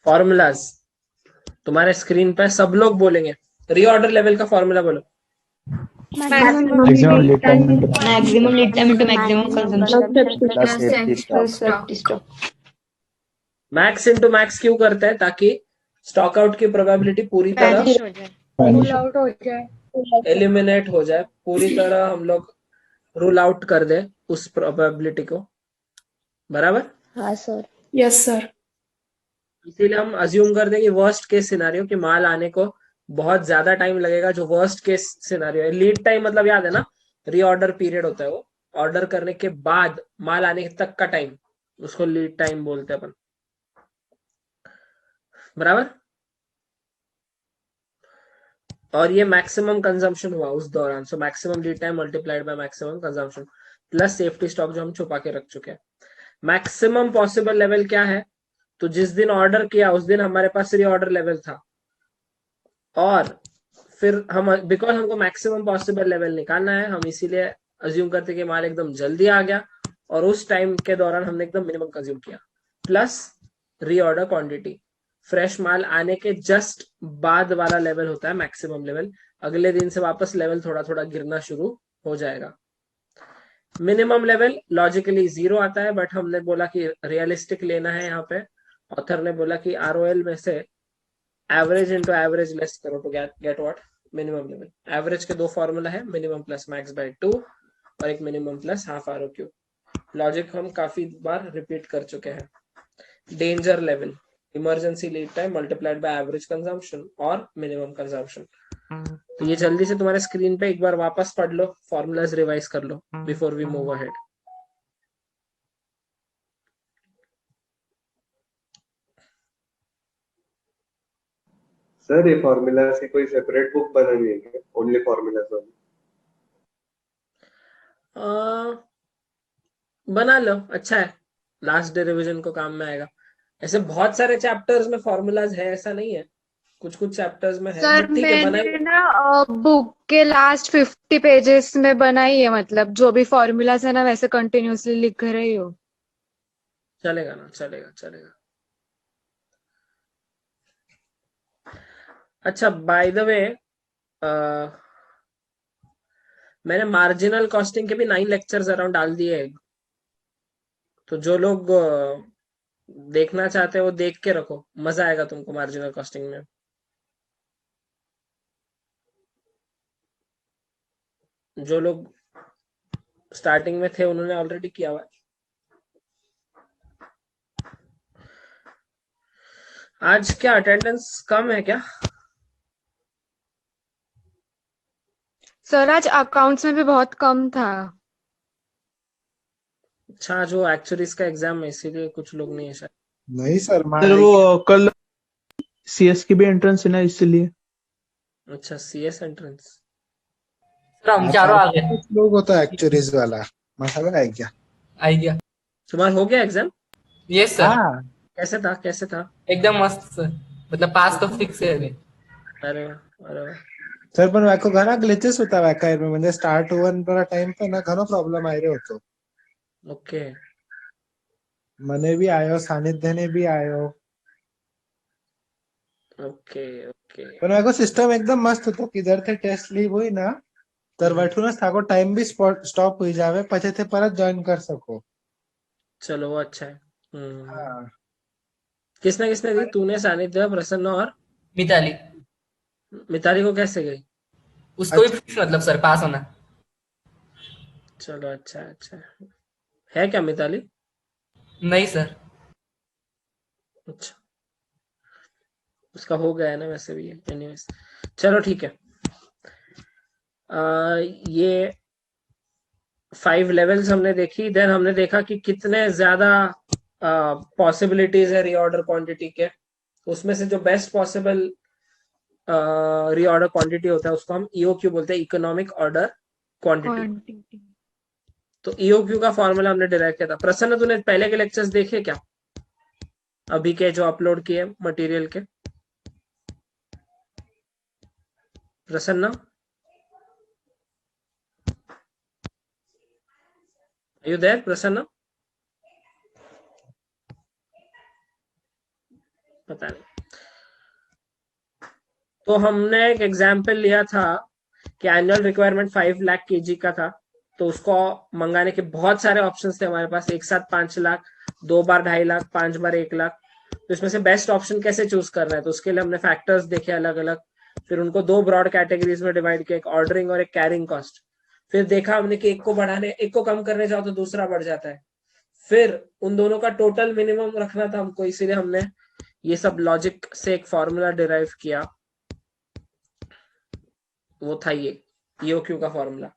Formulas तुम्हारे screen पे सब लोग बोलेंगे। रीऑर्डर लेवल का फॉर्मूला बोलो। Maximum Maximum lead lead time time into into Maximum lead time into maximum consumption. plus safety stock. Safety stock. Max into max क्यों करते हैं? ताकि स्टॉक आउट की प्रोबेबिलिटी पूरी तरह Vanish हो जाए. rule out हो जाए. एलिमिनेट हो जाए, पूरी तरह हम लोग रूल आउट कर दे उस प्रोबेबिलिटी को। बराबर? हाँ सर. Yes sir. इसीलिए हम अज्यूम कर दें कि वर्स्ट केस सिनेरियो कि माल आने को बहुत ज्यादा टाइम लगेगा, जो वर्स्ट केस सिनेरियो है। लीड टाइम मतलब याद है ना, रीऑर्डर पीरियड होता है वो, ऑर्डर करने के बाद माल आने तक का टाइम, उसको लीड टाइम बोलते हैं अपन। बराबर? और ये मैक्सिमम कंजम्पशन हुआ उस दौरान, so maximum lead time multiplied by maximum consumption plus safety stock जो हम छुपा के रख चुके हैं। मैक्सिमम पॉसिबल लेवल क्या है? तो जिस दिन ऑर्डर किया उस दिन हमारे पास री ऑर्डर लेवल था, और फिर हम बिकॉज हमको मैक्सिमम पॉसिबल लेवल निकालना है, हम इसीलिए अज्यूम करते कि माल एकदम जल्दी आ गया और उस टाइम के दौरान हमने एकदम मिनिमम कंज्यूम किया, प्लस रीऑर्डर क्वांटिटी। फ्रेश माल आने के जस्ट बाद वाला लेवल होता है मैक्सिमम लेवल, अगले दिन से वापस लेवल थोड़ा थोड़ा गिरना शुरू हो जाएगा। मिनिमम लेवल लॉजिकली 0 आता है, बट हमने बोला कि रियलिस्टिक लेना है। यहाँ पे ऑथर ने बोला कि आरओएल में से एवरेज इंटू एवरेज लेस करो तो get what? Minimum level. Average के दो फॉर्मूला है, मिनिमम प्लस मैक्स बाय 2 और एक minimum plus half R O Q. Logic हम काफी बार रिपीट कर चुके हैं। Danger level, emergency lead time multiplied by average consumption और मिनिमम कंजम्पशन। तो ये जल्दी से तुम्हारे स्क्रीन पे एक बार वापस पढ़ लो, फॉर्मूलाज रिवाइज कर लो before we move ahead. Sir ये फॉर्मूला से कोई सेपरेट बुक बनानी है क्या? ओनली फॉर्मूला वाली? बना लो, अच्छा है, लास्ट डे रिवीजन को काम में आएगा। ऐसे बहुत सारे चैप्टर्स में फॉर्मूलाज है, ऐसा नहीं है, कुछ कुछ चैप्टर्स में है, सर बट ठीक है मैंने बनाइए। ना बुक के लास्ट 50 पेजेस में बनाई है, मतलब जो भी फॉर्मूलाज है ना वैसे कंटिन्यूअसली लिख रही हो। चलेगा ना, चलेगा चलेगा। अच्छा बाय द वे, मैंने मार्जिनल कॉस्टिंग के भी 9 लेक्चर्स अराउंड डाल दिए हैं, तो जो लोग देखना चाहते हैं वो देख के रखो, मजा आएगा तुमको मार्जिनल कॉस्टिंग में। जो लोग स्टार्टिंग में थे उन्होंने ऑलरेडी किया हुआ है। आज क्या अटेंडेंस कम है क्या? सर आज अकाउंट्स में भी बहुत कम था। अच्छा, जो एक्चुअलीज का एग्जाम है इसीलिए कुछ लोग नहीं है शायद। नहीं सर, सर वो कल सीएस की भी एंट्रेंस है ना, इसलिए। अच्छा, सीएस एंट्रेंस। सर हम चारों आ गए। कुछ लोग होता है एक्चुअलीज वाला मसाला है क्या? आइडिया। तुम्हारा हो गया एग्जाम? Yes sir. हाँ कैसे था, कैसे था? एकदम मस्त सर, मतलब पास तो फिक्स है अभी। अरे वाह, अरे वाह। सर पण वाको घणा ग्लिचेस होता वाकायर में, म्हणजे स्टार्ट वन टाइम पे ना घणो प्रॉब्लेम आयरे होतो. ओके મને બી આવ્યો, સાનિધ્યને બી આવ્યો. Okay okay. પણ વાको સિસ્ટમ एकदम मस्त હતો કે દર ટેસ્ટ લીવ હોય ना तर વઠું થાકો टाइम भी स्टॉप हो जावे, પછી તે परत जॉइन कर सको. चलो वो अच्छा है। हाँ. किसने किसने दी? तूने, सानिध्य, प्रसन्न और मिताली। मिताली को कैसे गई? उसको भी अच्छा. फिक्स, मतलब सर पास होना। चलो अच्छा है, अच्छा है क्या मिताली? नहीं सर। अच्छा, उसका हो गया है ना वैसे भी, एनीवेज चलो ठीक है। ये 5 लेवल्स हमने देखी, देन हमने देखा कि कितने ज्यादा पॉसिबिलिटीज है रीऑर्डर क्वांटिटी के। उसमें से जो बेस्ट पॉसिबल रीऑर्डर क्वांटिटी होता है उसको हम ईओक्यू बोलते हैं, इकोनॉमिक ऑर्डर क्वांटिटी। क्वांटिटी। तो ईओक्यू का फॉर्मूला हमने डिराइव किया था। प्रसन्न तूने पहले के लेक्चर्स देखे क्या, अभी के जो अपलोड किए मटेरियल के? प्रसन्न, Are you there, प्रसन्न? पता नहीं। तो हमने एक एग्जाम्पल लिया था कि एनुअल रिक्वायरमेंट 5 लाख केजी का था, तो उसको मंगाने के बहुत सारे ऑप्शंस थे हमारे पास, एक साथ 5 लाख, 2 बार 2.5 लाख, 5 बार 1 लाख। तो इसमें से बेस्ट ऑप्शन कैसे चूज करना है, तो उसके लिए हमने फैक्टर्स देखे अलग अलग, फिर उनको 2 ब्रॉड कैटेगरीज में डिवाइड किया, एक ऑर्डरिंग और एक कैरिंग कॉस्ट। फिर देखा हमने कि एक को कम करने जाओ तो दूसरा बढ़ जाता है, फिर उन दोनों का टोटल मिनिमम रखना था हमको, इसीलिए हमने ये सब लॉजिक से एक फॉर्मूला डिराइव किया, वो था ये EOQ का formula,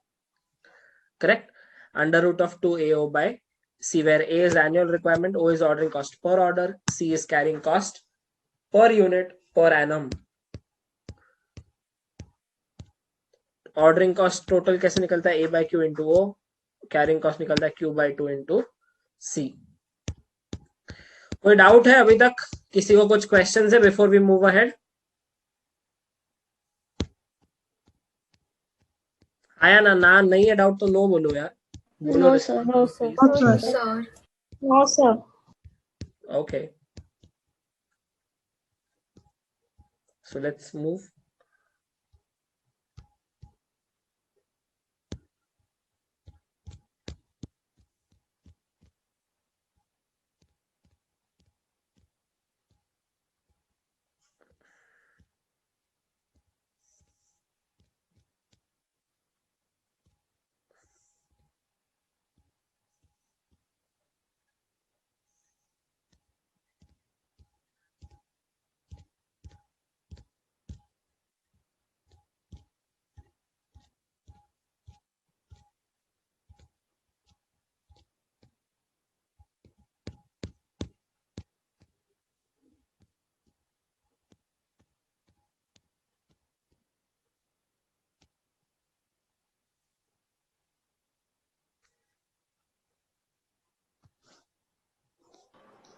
correct. Under root of 2AO by C, where A is annual requirement, O is ordering cost per order, C is carrying cost per unit per annum। Ordering cost total कैसे निकलता है, A by Q into O, carrying cost निकलता है Q by 2 into C। कोई doubt है अभी तक, किसी को कुछ क्वेश्चन है बिफोर वी मूव अहेड? आया ना नहीं है डाउट तो नो बोलो यार, बोलो। No, sir. No, sir. Sir No, sir. Okay, so let's move.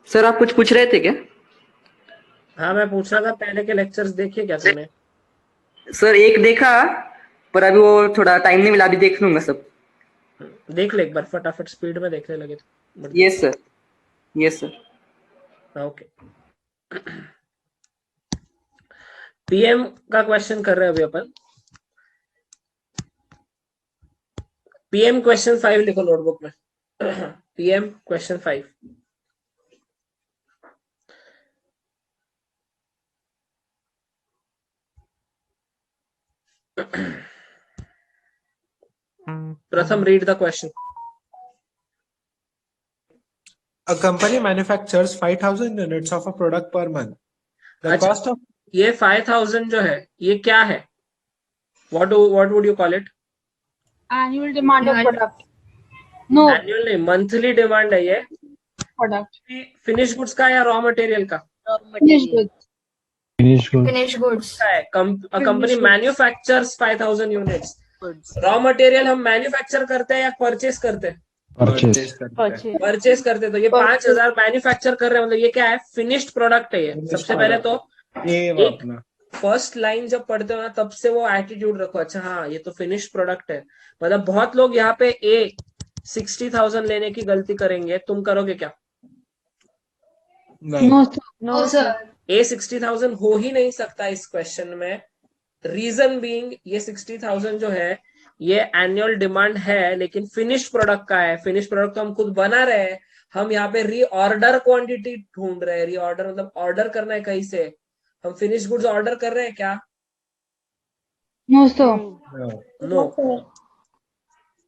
Sir आप कुछ पूछ रहे थे क्या? हाँ मैं पूछ रहा था, पहले के लेक्चर्स देखे क्या तुमने? सर एक देखा, पर अभी वो थोड़ा टाइम नहीं मिला, अभी देख लूंगा सब। देख ले एक बार, फटाफट स्पीड में देखने लगे तो। Yes sir, yes sir. Okay, PM का क्वेश्चन कर रहे हैं अभी अपन। पीएम क्वेश्चन 5 लिखो नोटबुक में। PM question 5। प्रथम read the question. A company manufactures 5,000 units of a product per month. The अच्छा, cost of ये 5,000 जो है ये क्या है? What would you call it? Annual demand of product. No, annual नहीं, मंथली डिमांड है ये। product. फिनिश गुड्स का या रॉ मटेरियल का? Finished goods. फिनिश गुड्स का है। Company manufactures 5,000 units. Raw material हम मैन्युफैक्चर करते हैं या परचेस करते हैं? purchase करते हैं। Purchase. परचेस करते हैं। तो ये 5,000 मैन्युफैक्चर कर रहे हैं, मतलब ये क्या है? फिनिश्ड प्रोडक्ट है ये। सबसे पहले तो ये वो एक अपना फर्स्ट लाइन जब पढ़ते हो ना तब से वो एटीट्यूड रखो, अच्छा हाँ ये तो फिनिश्ड प्रोडक्ट है। मतलब बहुत लोग यहाँ पे 60,000 लेने की गलती करेंगे, तुम करोगे क्या? नहीं No, sir. नो सर 60,000 हो ही नहीं सकता इस क्वेश्चन में। रीजन बीइंग ये 60,000 जो है ये एनुअल डिमांड है, लेकिन फिनिश प्रोडक्ट का है। फिनिश प्रोडक्ट तो हम खुद बना रहे हैं, हम यहाँ पे रीऑर्डर क्वांटिटी ढूंढ रहे हैं। रीऑर्डर मतलब ऑर्डर करना है कहीं से, हम फिनिश गुड्स ऑर्डर कर रहे हैं क्या? No, sir. नो।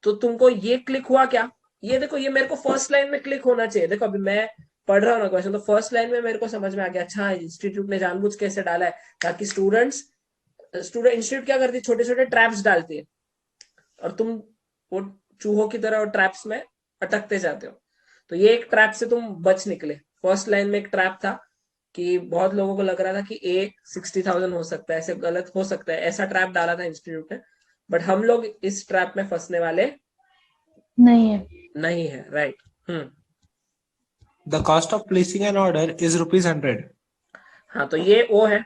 तो तुमको ये क्लिक हुआ क्या? ये देखो, ये मेरे को फर्स्ट लाइन में क्लिक होना चाहिए। देखो अभी मैं पढ़ रहा हूँ ना क्वेश्चन, तो फर्स्ट लाइन में मेरे को समझ में आ गया, अच्छा इंस्टीट्यूट ने जानबूझ के ऐसे डाला है ताकि इंस्टीट्यूट क्या करती है, छोटे छोटे ट्रैप्स डालती है और तुम वो चूहों की तरह ट्रैप्स में अटकते जाते हो। तो ये एक ट्रैप से तुम बच निकले। फर्स्ट लाइन में एक ट्रैप था कि बहुत लोगों को लग रहा था कि 60,000 हो सकता है, ऐसे गलत हो सकता है, ऐसा ट्रैप डाला था इंस्टीट्यूट ने। बट हम लोग इस ट्रैप में फंसने वाले नहीं है, right. The cost of placing an order is ₹100. हाँ तो ये वो है।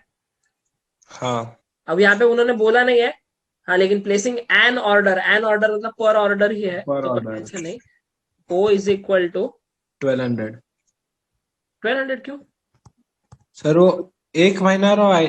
हाँ अब यहाँ पे उन्होंने बोला नहीं है, हाँ, लेकिन प्लेसिंग एन ऑर्डर मतलब पर ऑर्डर ही है, Per तो order. टेंशन नहीं। O is equal to 1,200. 1,200 क्यों? सर वो एक महीना रो आए,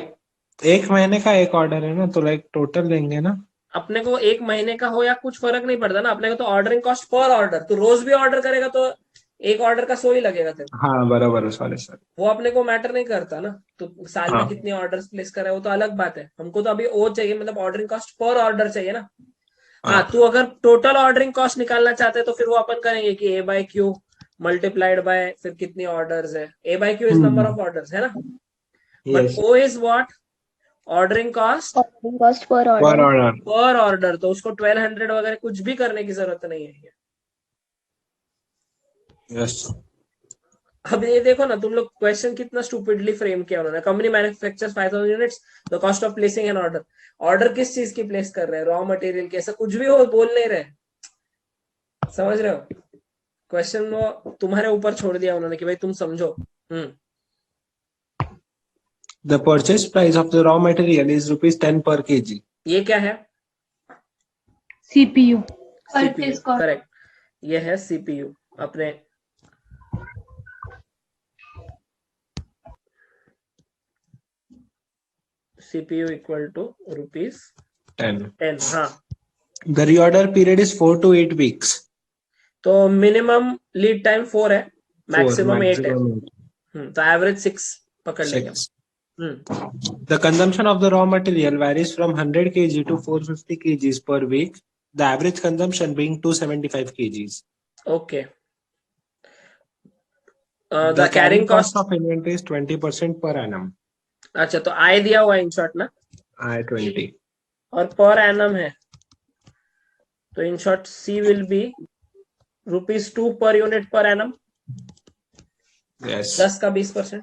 एक महीने का एक ऑर्डर है ना, तो लाइक टोटल लेंगे ना। अपने को एक महीने का हो या कुछ फर्क नहीं पड़ता ना, अपने को तो ऑर्डरिंग कॉस्ट पर ऑर्डर, तो रोज भी ऑर्डर करेगा तो एक ऑर्डर का 100 ही लगेगा तेरे को, हाँ बराबर है, सॉरी सर। वो अपने को मैटर नहीं करता ना। तो साल में हाँ। कितने ऑर्डर्स प्लेस करे वो तो अलग बात है, हमको तो अभी वो चाहिए, मतलब ऑर्डरिंग कॉस्ट पर ऑर्डर चाहिए ना। हाँ, तू अगर टोटल ऑर्डरिंग कॉस्ट निकालना चाहते हैं तो फिर वो अपन करेंगे कि A/Q मल्टीप्लाइड बाय फिर कितनी ऑर्डर्स है, A/Q is number of orders है ना, but yes, O is what, ordering cost Ordering cost per पर order. ऑर्डर। पर ऑर्डर, तो उसको 1200 वगैरह कुछ भी करने की जरूरत नहीं है। यस। अब ये देखो ना, तुम लोग क्वेश्चन कितना स्टूपिडली फ्रेम किया उन्होंने, company manufactures 5000 units, the cost of placing an order. Order किस चीज की प्लेस कर रहे हैं, रॉ मटेरियल की, ऐसा कुछ भी हो बोल नहीं रहे, समझ रहे हो। क्वेश्चन वो तुम्हारे ऊपर छोड़ दिया उन्होंने कि भाई तुम समझो। The purchase price of the raw material is ₹10 per kg. ये क्या है, CPU. CPU, Purchase cost. Correct, ये है सीपीयू अपने। CPU equal to ₹10। हाँ, The reorder period is 4 to 8 weeks. तो मिनिमम लीड टाइम 4 है, मैक्सिमम 8 है, maximum तो एवरेज 6 पकड़ लेंगे। 6. The consumption of the raw material varies from 100 kg to 450 kgs per week. The average consumption being 275 kgs. Okay, the carrying cost, of inventory is 20% per annum. अच्छा तो आय दिया हुआ in short ना, I-20. और पर annum है, तो in short C will be ₹2 per unit per annum, Yes. 10 का 20%।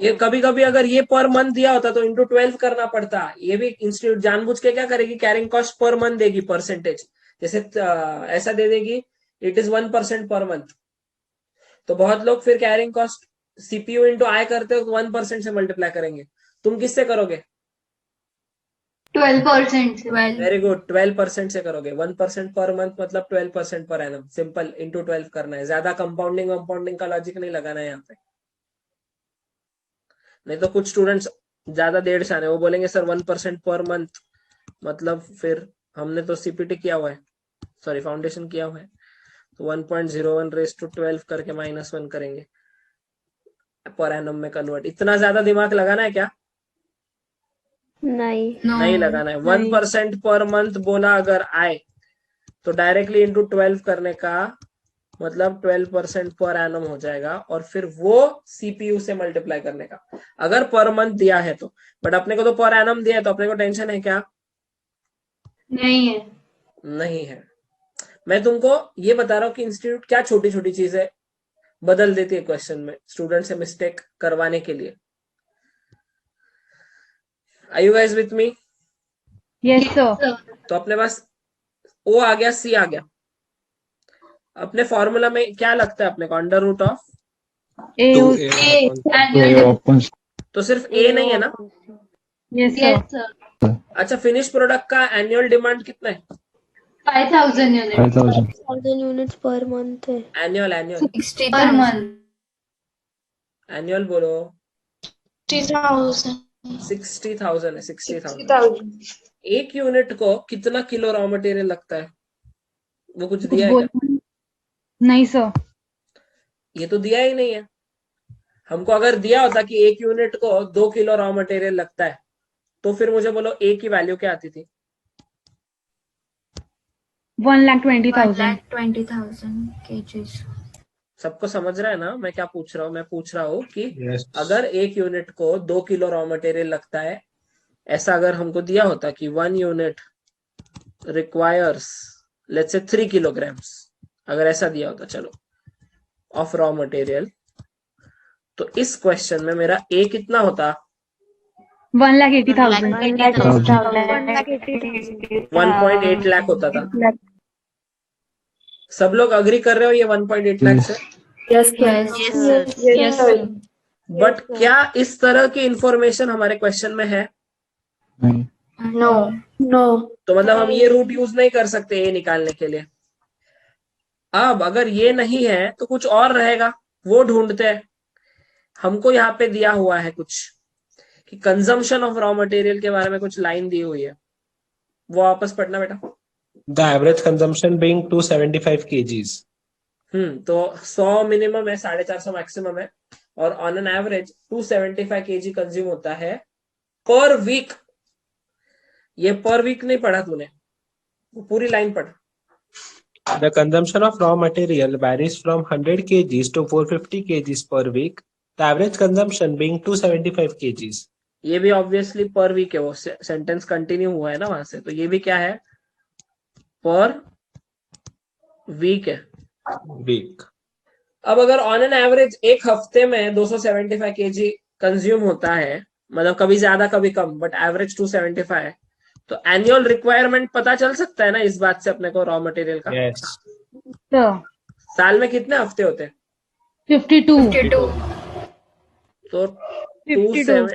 ये कभी कभी अगर ये पर मंथ दिया होता तो इंटू 12 करना पड़ता, ये भी इंस्टीट्यूट जानबूझ के क्या करेगी, कैरिंग कॉस्ट पर मंथ देगी परसेंटेज, जैसे ऐसा दे देगी इट इज 1% पर मंथ, तो बहुत लोग फिर कैरिंग कॉस्ट सीपीयू इंटू आय करते हो 1% से मल्टीप्लाई करेंगे। तुम किससे करोगे, 12%. 12. वेरी गुड, 12% से करोगे, 1% पर मंथ मतलब 12% पर एनम, सिंपल, इंटू 12 करना है, ज्यादा कंपाउंडिंग कंपाउंडिंग का लॉजिक नहीं लगाना है यहाँ पे। नहीं तो कुछ स्टूडेंट्स ज्यादा देर से आने, वो बोलेंगे सर 1% पर मंथ मतलब, फिर हमने तो सीपीटी किया हुआ है, सॉरी फाउंडेशन किया हुआ है, तो 1.01 रेस टू 12 करके -1 करेंगे पर एनम में कन्वर्ट। इतना ज्यादा दिमाग लगाना है क्या, नहीं. No. नहीं लगाना है। 1% पर मंथ बोला अगर आए तो डायरेक्टली इंटू 12 करने का मतलब 12% पर एनम हो जाएगा, और फिर वो सीपीयू से मल्टीप्लाई करने का, अगर पर मंथ दिया है तो। बट अपने को तो पर एनम दिया है, तो अपने को टेंशन है क्या, नहीं है. नहीं है। मैं तुमको ये बता रहा हूँ कि इंस्टीट्यूट क्या छोटी छोटी चीजें बदल देती है क्वेश्चन में स्टूडेंट से मिस्टेक करवाने के लिए। Are you guys with me? Yes, sir. तो अपने पास O आ गया, C आ गया, अपने फॉर्मूला में क्या लगता है अपने को, अंडर रूट ऑफ, Annual. तो सिर्फ A नहीं है ना। Yes, sir. अच्छा, फिनिश प्रोडक्ट का एनुअल डिमांड कितना है, 5,000 units. 1000 units per month है. Annual, 60 per month. एनुअल बोलो, 60,000. 60,000 है, 60,000। एक यूनिट को कितना किलो रॉ मटेरियल लगता है, वो कुछ दिया है क्या, नहीं सर. ये तो दिया ही नहीं है। हमको अगर दिया होता कि एक यूनिट को 2 किलो रॉ मटेरियल लगता है, तो फिर मुझे बोलो ए की वैल्यू क्या आती थी, 1,20,000. 20,000 kgs. सबको समझ रहा है ना मैं क्या पूछ रहा हूँ, मैं पूछ रहा हूँ कि Yes. अगर एक यूनिट को 2 किलो रॉ मटेरियल लगता है, ऐसा अगर हमको दिया होता कि 1 unit requires let's say 3 kilograms, अगर ऐसा दिया होता चलो ऑफ रॉ मटेरियल, तो इस क्वेश्चन में मेरा ए कितना होता, 1,80,000. 1.8 लाख होता था। सब लोग अग्री कर रहे हो ये 1.8 लाख से, Yes, sir. बट क्या इस तरह की इंफॉर्मेशन हमारे क्वेश्चन में है, No. तो मतलब हम ये रूट यूज नहीं कर सकते ए निकालने के लिए। अब अगर ये नहीं है तो कुछ और रहेगा, वो ढूंढते हैं। हमको यहाँ पे दिया हुआ है कुछ कि कंजम्पशन ऑफ रॉ मटेरियल के बारे में कुछ लाइन दी हुई है, वो वापस पढ़ना बेटा। The average consumption being 275 kgs. तो 100 मिनिमम है, 450 मैक्सिमम है, और on an average 275 KG consume होता है पर वीक। ये पर वीक नहीं पढ़ा तूने, वो पूरी लाइन पढ़। The consumption of raw material varies from 100 kgs to 450 kgs per week. The average consumption being 275 kgs. ये भी ऑब्वियसली पर वीक है, वो सेंटेंस कंटिन्यू हुआ है ना वहां से, तो ये भी क्या है, पर वीक है। Week. अब अगर ऑन एन एवरेज एक हफ्ते में 275 केजी कंज्यूम होता है, मतलब कभी ज्यादा कभी कम, बट एवरेज 275 है, तो एनुअल रिक्वायरमेंट पता चल सकता है ना इस बात से अपने को रॉ मटेरियल का। Yes. sir. साल में कितने हफ्ते होते हैं? 52. तो 52.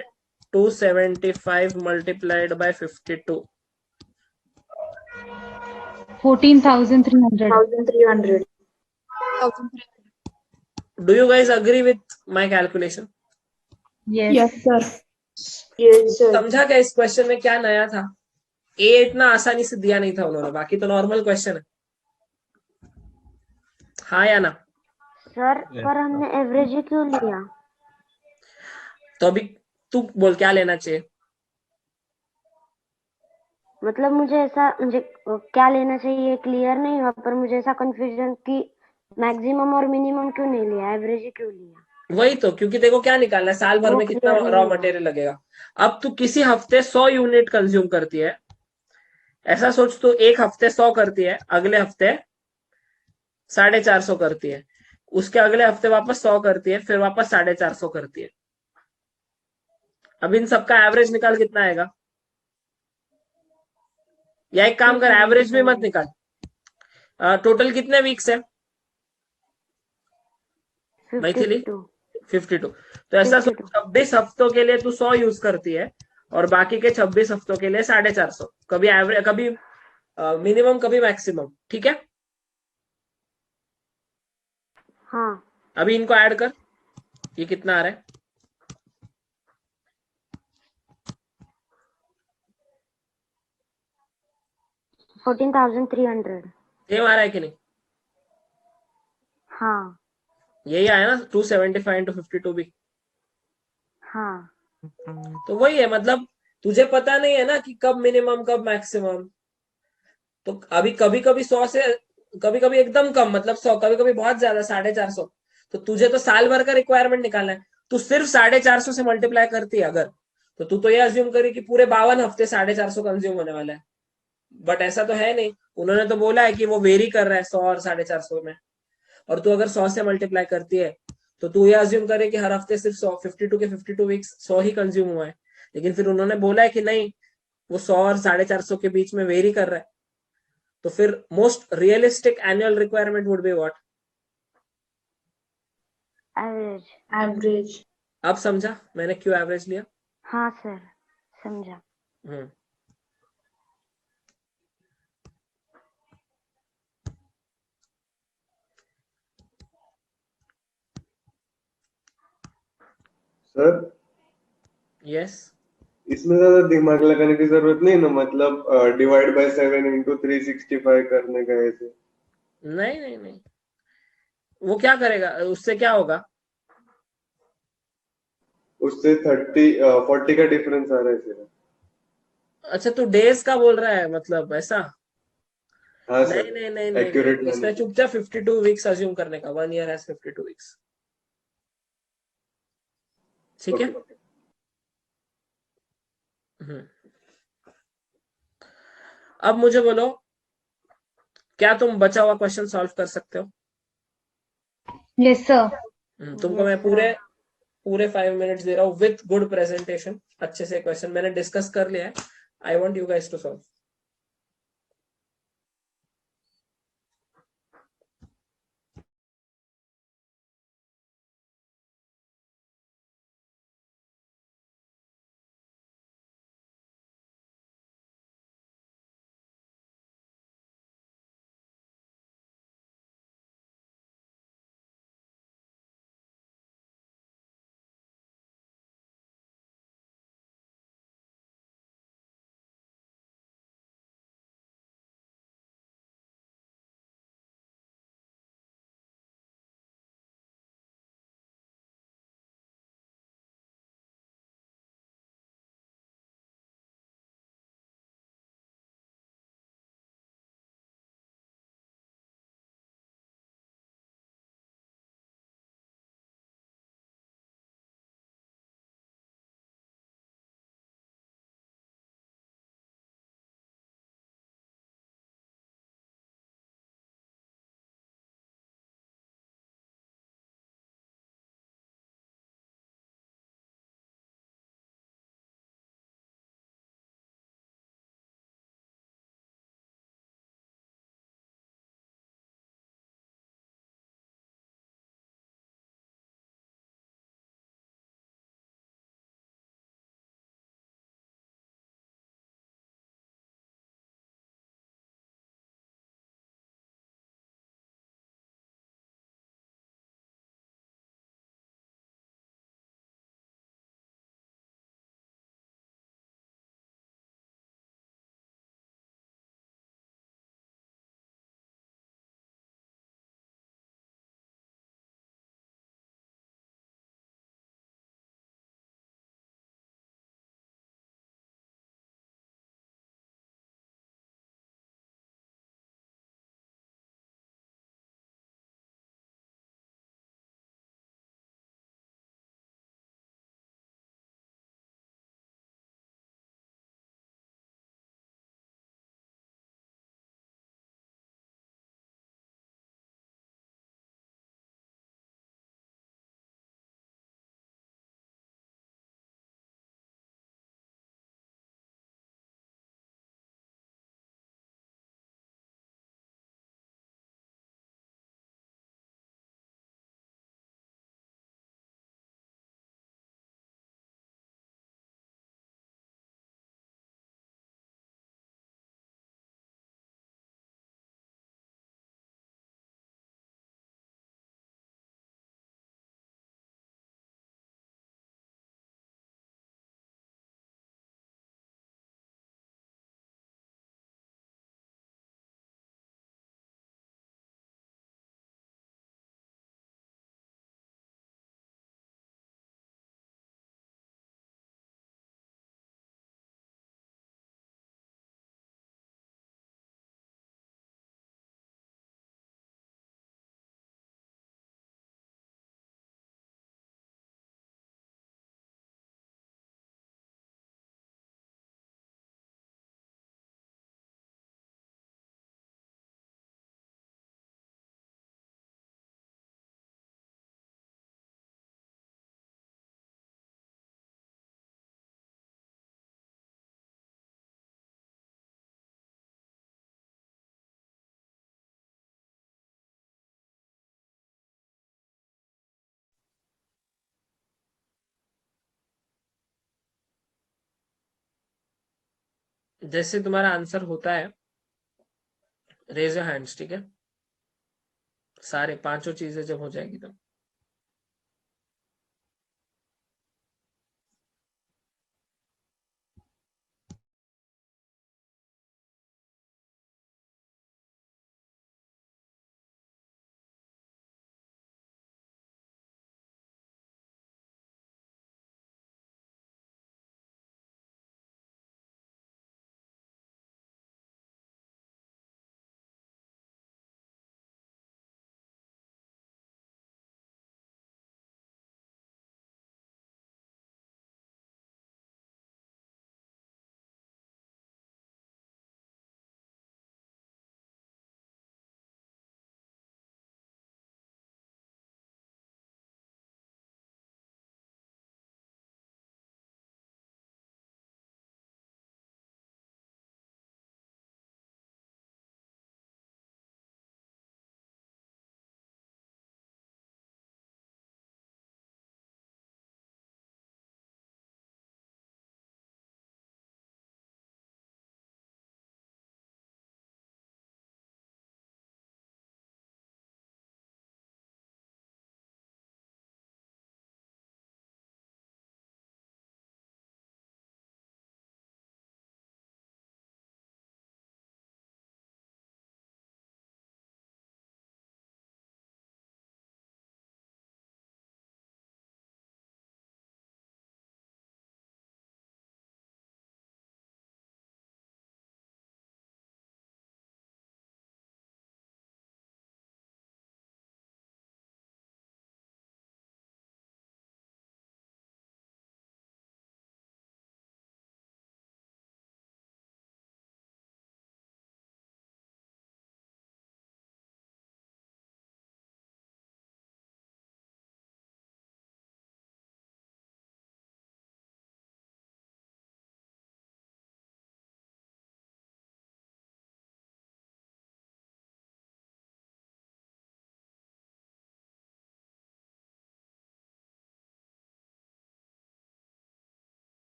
275 multiplied by 52, 14,300. Do you guys agree with my calculation? Yes. sir. Yes, sir. समझा क्या इस क्वेश्चन में क्या नया था? ए इतना आसानी से दिया नहीं था उन्होंने, बाकी तो नॉर्मल क्वेश्चन है। हाँ या ना? सर पर हमने एवरेज ही क्यों लिया? तो अभी तू बोल क्या लेना चाहिए? मतलब मुझे क्या लेना चाहिए क्लियर नहीं हुआ, पर मुझे ऐसा कंफ्यूजन कि मैक्सिमम और मिनिमम क्यों नहीं लिया, एवरेज ही क्यों लिया? वही तो, क्योंकि देखो क्या निकालना है, साल भर वो में कितना clear नहीं रॉ हुआ। मटेरियल लगेगा। अब तू किसी हफ्ते 100 यूनिट कंज्यूम करती है, ऐसा सोच, तू एक हफ्ते 100 करती है, अगले हफ्ते 450 करती है, उसके अगले हफ्ते वापस 100 करती है, फिर वापस 450 करती है। अब इन सबका एवरेज निकाल, कितना आएगा? या एक काम कर, एवरेज भी मत निकाल, टोटल कितने वीक्स है मैथिली? 52। तो ऐसा 52। 26 हफ्तों के लिए तू 100 यूज करती है, और बाकी के 26 हफ्तों के लिए 450, कभी एवरेज, कभी मिनिमम, कभी मैक्सिमम, ठीक है? हाँ। अभी इनको ऐड कर, ये कितना आ रहा है? 14,300। सेम आ रहा है कि नहीं? हाँ। यही आया ना 275 इंटू 52 भी? हाँ। तो वही है, मतलब तुझे पता नहीं है ना कि कब मिनिमम कब मैक्सिमम। तो अभी कभी कभी 100 से, कभी कभी एकदम कम, मतलब 100, कभी कभी बहुत ज्यादा 450। तो तुझे तो साल भर का रिक्वायरमेंट निकालना है, तू सिर्फ 450 से मल्टीप्लाई करती है अगर, तो तू तो ये अज्यूम करी कि पूरे 52 हफ्ते 450 कंज्यूम होने वाला है, बट ऐसा तो है नहीं। उन्होंने तो बोला है कि वो वेरी कर रहा है 100 और 450 में, और तू अगर 100 से मल्टीप्लाई करती है तो तू ये अज्यूम करे कि हर हफ्ते सिर्फ 100, 52 के 52 वीक्स 100 ही कंज्यूम हुआ है। लेकिन फिर उन्होंने बोला है कि नहीं, वो 100 और 450 के बीच में वेरी कर रहा है, तो फिर most realistic annual requirement would be what? Average. अब समझा मैंने क्यों एवरेज लिया? हाँ सर, समझा। हम्म। Sir yes. इसमें ज्यादा दिमाग लगाने की जरूरत नहीं ना, मतलब डिवाइड बाय 7 इंटू 365 करने का ऐसे? नहीं नहीं नहीं, वो क्या करेगा, उससे क्या होगा? उससे 40 का डिफरेंस आ रहा है सिर्फ। अच्छा, तू डेज का बोल रहा है, मतलब ऐसा? हाँ नहीं सर, नहीं नहीं नहीं नहीं, एक्यूरेट लाने इसमें के। चुपचाप 52 वीक्स अज्यूम करने का, 1 ईयर हैज 52 वीक्स, ठीक है? ओके। हम्म। अब मुझे बोलो, क्या तुम बचा हुआ क्वेश्चन सॉल्व कर सकते हो? Yes, sir. तुमको मैं पूरे पूरे 5 मिनट्स दे रहा हूँ विथ गुड प्रेजेंटेशन, अच्छे से क्वेश्चन मैंने डिस्कस कर लिया है, I want you guys to solve. जैसे तुम्हारा आंसर होता है, रेज योर हैंड्स, ठीक है? सारे पांचों चीजें जब हो जाएगी तो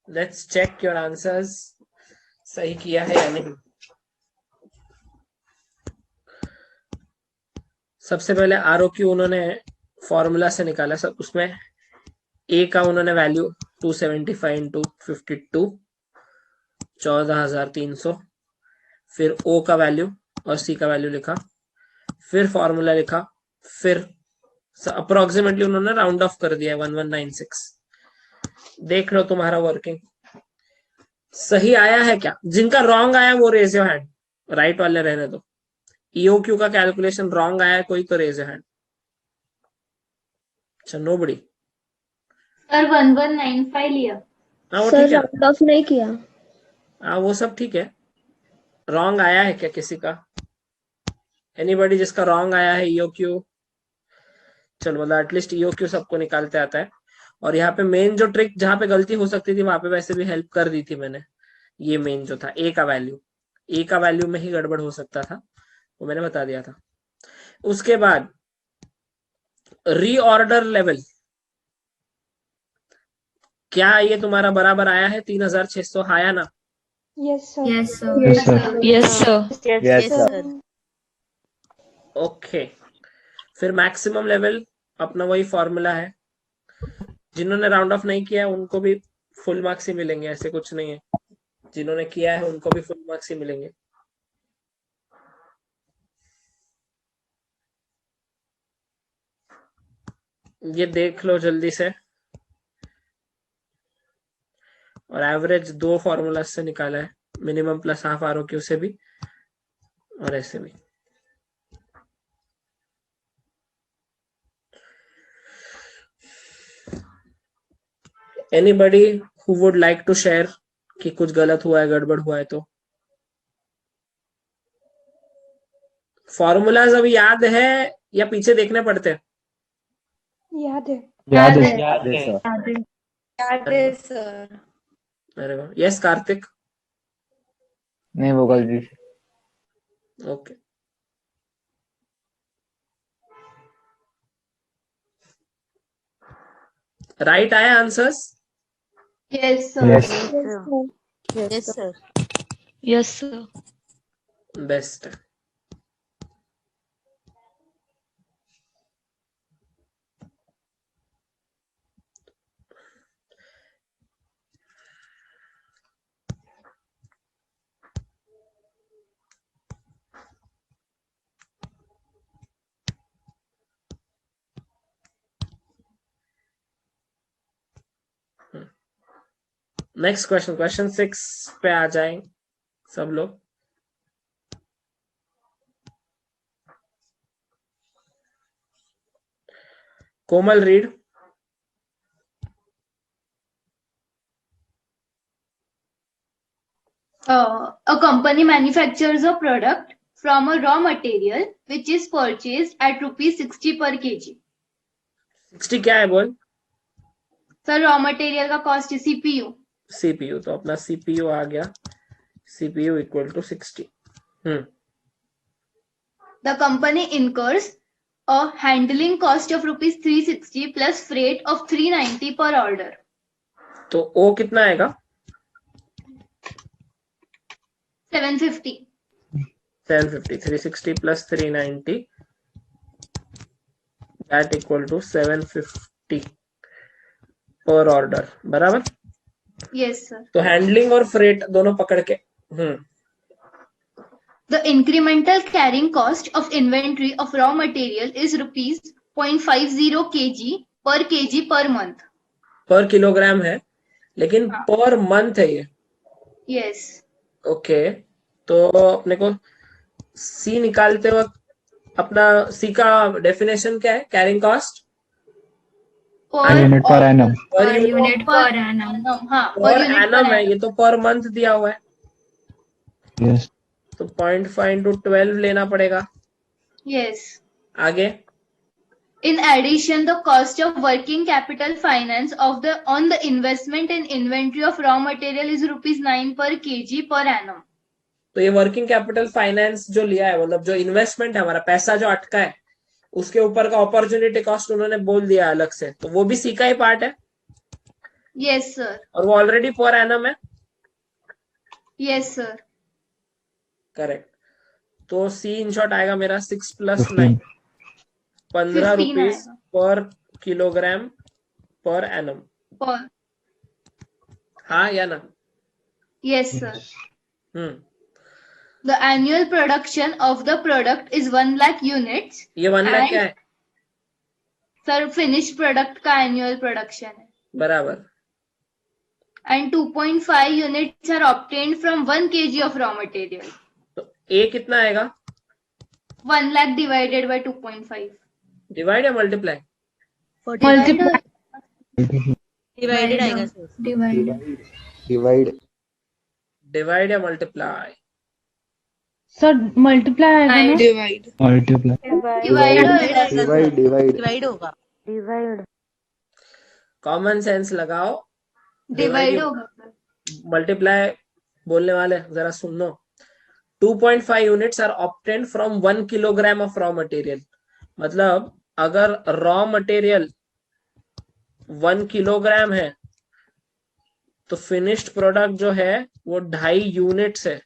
लेट्स चेक योर आंसर्स, सही किया है या नहीं। सबसे पहले आर क्यू उन्होंने फॉर्मूला से निकाला, सब उसमें ए का उन्होंने वैल्यू 275 इंटू 52 14,300, फिर ओ का वैल्यू और सी का वैल्यू लिखा, फिर फॉर्मूला लिखा, फिर अप्रोक्सीमेटली उन्होंने राउंड ऑफ कर दिया 1196। देख लो तुम्हारा वर्किंग सही आया है क्या? जिनका रॉन्ग आया वो रेज योर हैंड। राइट वाले रहने दो। ईओक्यू का कैलकुलेशन रॉन्ग आया है कोई तो रेज हैंड। अच्छा नोबडी। सर 1195 लिया। हाँ वो सर ठीक है, राउंड ऑफ नहीं किया। हाँ वो सब ठीक है। रॉन्ग आया है क्या किसी का? एनीबॉडी जिसका रॉन्ग आया है ईओक्यू? चलो मतलब एटलीस्ट ईओक्यू सबको निकालते आता है। और यहाँ पे मेन जो ट्रिक जहाँ पे गलती हो सकती थी वहां पे वैसे भी हेल्प कर दी थी मैंने। ये मेन जो था ए का वैल्यू में ही गड़बड़ हो सकता था, वो मैंने बता दिया था। उसके बाद रीऑर्डर लेवल, क्या ये तुम्हारा बराबर आया है 3600 आया ना? Yes sir. Yes, sir. Yes sir. Yes, sir. Okay, फिर मैक्सिमम लेवल अपना वही फॉर्मूला है। जिन्होंने राउंड ऑफ नहीं किया है उनको भी फुल मार्क्स ही मिलेंगे, ऐसे कुछ नहीं है। जिन्होंने किया है उनको भी फुल मार्क्स ही मिलेंगे। ये देख लो जल्दी से। और एवरेज 2 फॉर्मूला से निकाला है, मिनिमम प्लस हाफ ROQ से भी और ऐसे भी। Anybody who would like to share कि कुछ गलत हुआ है, गड़बड़ हुआ है तो? फॉर्मूलाज अभी याद है या पीछे देखने पड़ते हैं? याद है। याद है। याद है सर। याद है सर। अरे वाह, यस कार्तिक। नहीं वो गलती से। ओके, राइट आया answers? Yes sir. Yes. Yes sir. Yes sir. Best है। नेक्स्ट क्वेश्चन, क्वेश्चन 6 पे आ जाएं सब लोग। कोमल read. A company manufactures a product from a raw material which is purchased at rupees 60 per kg. 60 क्या है बोल? Sir raw material का cost है CPU. CPU, तो अपना CPU आ गया, CPU equal to 60। The company incurs a handling cost of rupees 360 plus freight of 390 per order. तो O कितना आएगा? 750. 750, 360 plus 390 that equal to 750 per order, बराबर? Yes sir. तो हैंडलिंग और फ्रेट दोनों पकड़ के The incremental carrying cost of inventory of raw material is rupees 0.50 kg per month. पर किलोग्राम है लेकिन हाँ. पर मंथ है ये। Yes. ओके, तो अपने को सी निकालते वक्त अपना सी का डेफिनेशन क्या है? Carrying cost Per Unit per annum. Per unit per annum. हाँ, पर unit per एनम है, annum. ये तो पर मंथ दिया हुआ है, Yes. तो 0.5 into 12 लेना पड़ेगा। Yes. आगे In addition, the cost of working capital finance on the investment in inventory of raw material is rupees 9 per kg per annum. तो ये वर्किंग कैपिटल फाइनेंस जो लिया है, मतलब जो इन्वेस्टमेंट है, हमारा पैसा जो अटका है, उसके ऊपर का अपॉर्चुनिटी कॉस्ट उन्होंने बोल दिया अलग से, तो वो भी सी का ही पार्ट है Yes sir. और वो ऑलरेडी पर एनम है। Yes sir. करेक्ट, तो सी इन शॉर्ट आएगा मेरा 6 + 9 15. 15 15 रुपीज आएगा. पर किलोग्राम पर एनम। Per. हाँ या ना? Yes sir. Hmm The annual production of the product is 1 lakh units. ये 1 लाख And- क्या है? Sir, finished product का annual production है. बराबर। And 2.5 units are obtained from 1 kg of raw material. तो ए कितना आएगा? 1 lakh divided by 2.5. डिवाइड या मल्टीप्लाई? डिवाइडेड आएगा सर। डिवाइड या मल्टीप्लाई? सर मल्टीप्लाई आएगा ना? डिवाइड होगा। डिवाइड कॉमन सेंस लगाओ। डिवाइड होगा सर। मल्टीप्लाई बोलने वाले जरा सुन लो। 2.5 units are obtained from 1 kilogram of raw material. मतलब अगर रॉ मटेरियल 1 किलोग्राम है तो फिनिश्ड प्रोडक्ट जो है वो 2.5 यूनिट्स है।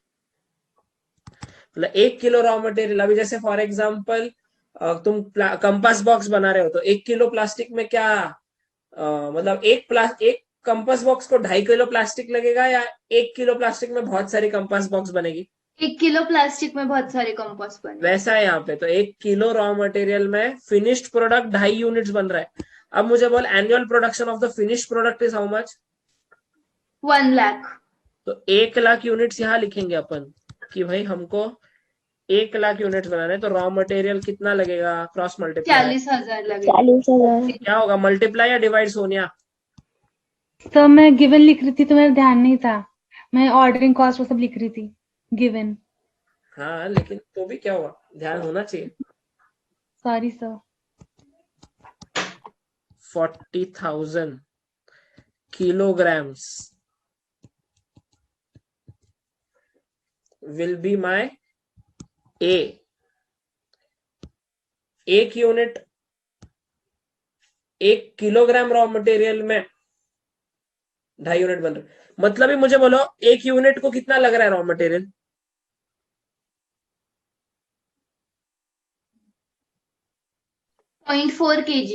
मतलब 1 किलो रॉ मटेरियल, अभी जैसे फॉर एग्जांपल तुम कंपास बॉक्स बना रहे हो तो 1 किलो प्लास्टिक में क्या मतलब एक कंपास बॉक्स को 2.5 किलो प्लास्टिक लगेगा या 1 किलो प्लास्टिक में बहुत सारी कंपास बॉक्स बनेगी? 1 किलो प्लास्टिक में बहुत सारे कंपास बने। वैसा है यहाँ पे। तो 1 किलो रॉ मटेरियल में फिनिश्ड प्रोडक्ट 2.5 यूनिट्स बन रहा है। अब मुझे बोल annual production of the finished product is how much? 1 lakh। तो 1 लाख यूनिट्स यहाँ लिखेंगे अपन कि भाई हमको 1 लाख यूनिट्स बनाना है। तो रॉ मटेरियल कितना लगेगा? क्रॉस मल्टीप्लाई 40,000 लगेगा। 40,000। क्या होगा? मल्टीप्लाई या डिवाइड सोनिया? तो मैं गिवन लिख रही थी तो मेरा ध्यान नहीं था, मैं ऑर्डरिंग कॉस्ट वो सब लिख रही थी गिवन। हाँ लेकिन तो भी क्या हुआ, ध्यान होना चाहिए। Sorry sir. 40,000 kilograms will be my A। 1 unit 1 kilogram raw material में 2.5 यूनिट बन रहे। मतलब ही मुझे बोलो 1 यूनिट को कितना लग रहा है रॉ मटेरियल? 0.4 kg।